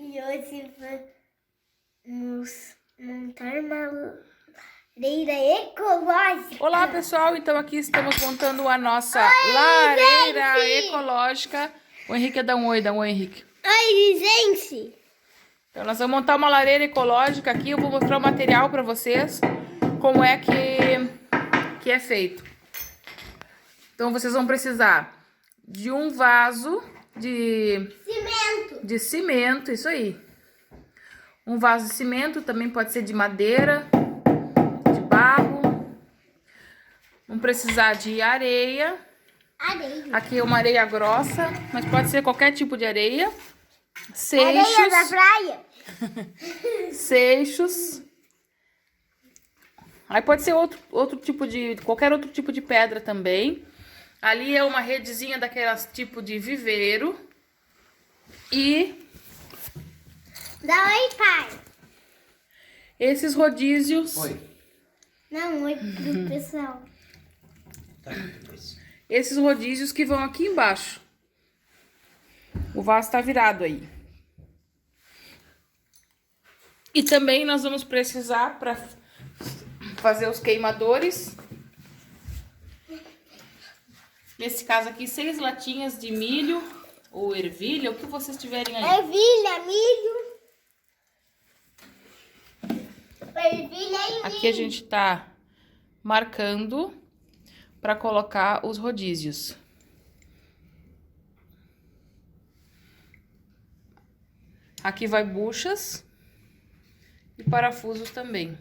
E hoje vamos montar uma lareira ecológica. Olá, pessoal! Então aqui estamos montando a nossa lareira ecológica. O Henrique quer dar um oi, Henrique. Oi, gente! Então nós vamos montar uma lareira ecológica aqui. Eu vou mostrar o material para vocês, como é que é feito. Então vocês vão precisar de um vaso de cimento, isso aí. Um vaso de cimento, também pode ser de madeira, de barro. Vamos precisar de areia. Aqui é uma areia grossa, mas pode ser qualquer tipo de areia. Seixos. Areia da praia. Seixos. Aí pode ser qualquer outro tipo de pedra também. Ali é uma redezinha daquelas tipo de viveiro. E Dá oi, pai. esses rodízios. Oi. Não, oi pro pessoal. Tá, depois. Esses rodízios que vão aqui embaixo. O vaso tá virado aí. E também nós vamos precisar para fazer os queimadores. Nesse caso aqui, 6 latinhas de milho ou ervilha, o que vocês tiverem aí. Ervilha, milho. Ervilha e milho. Aqui a gente tá marcando para colocar os rodízios. Aqui vai buchas e parafusos também.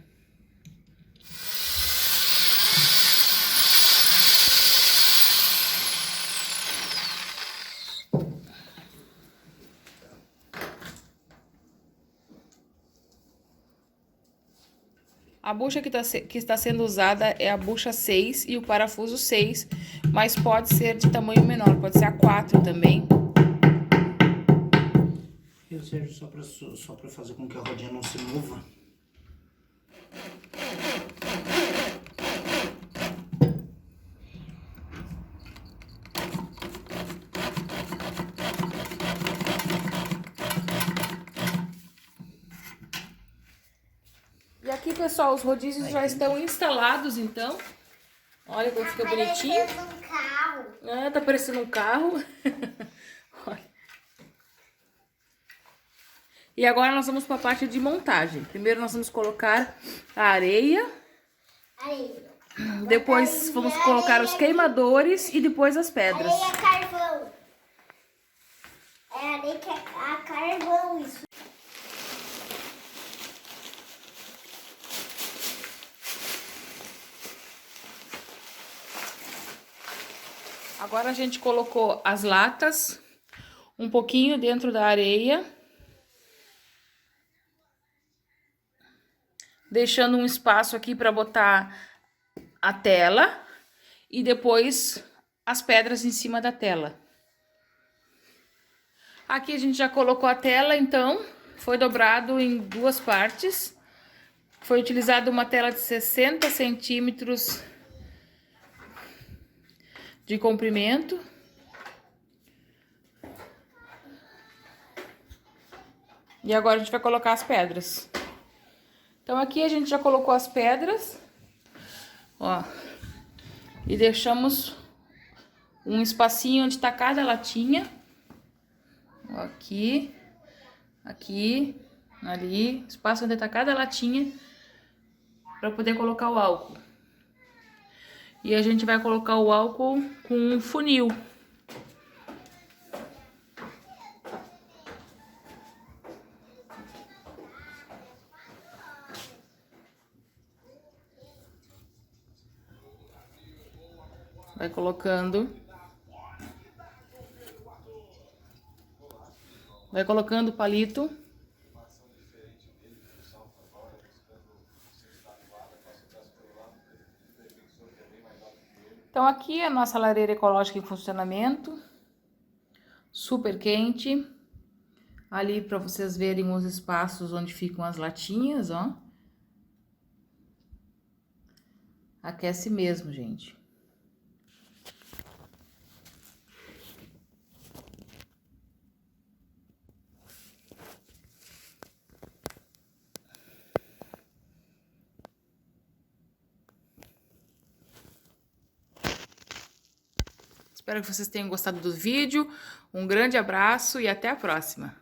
A bucha que está sendo usada é a bucha 6 e o parafuso 6, mas pode ser de tamanho menor, pode ser a 4 também. Eu serve só pra fazer com que a rodinha não se mova. E aqui, pessoal, os rodízios já estão instalados, então. Olha como fica bonitinho. Parecendo um carro. Ah, tá parecendo um carro. Olha. E agora nós vamos para a parte de montagem. Primeiro nós vamos colocar a areia. Areia. Depois vamos colocar os queimadores e depois as pedras. Areia carvão. É areia a carvão, isso. Agora a gente colocou as latas um pouquinho dentro da areia, deixando um espaço aqui para botar a tela e depois as pedras em cima da tela. Aqui a gente já colocou a tela, então foi dobrado em 2 partes. Foi utilizada uma tela de 60 centímetros de comprimento. E agora a gente vai colocar as pedras. Então aqui a gente já colocou as pedras, ó, e deixamos um espacinho onde tá cada latinha. Ó, aqui, aqui, ali, espaço onde tá cada latinha para poder colocar o álcool. E a gente vai colocar o álcool com um funil. Vai colocando. Vai colocando o palito. Então aqui é a nossa lareira ecológica em funcionamento. Super quente. Ali para vocês verem os espaços onde ficam as latinhas, ó. Aquece mesmo, gente. Espero que vocês tenham gostado do vídeo. Um grande abraço e até a próxima.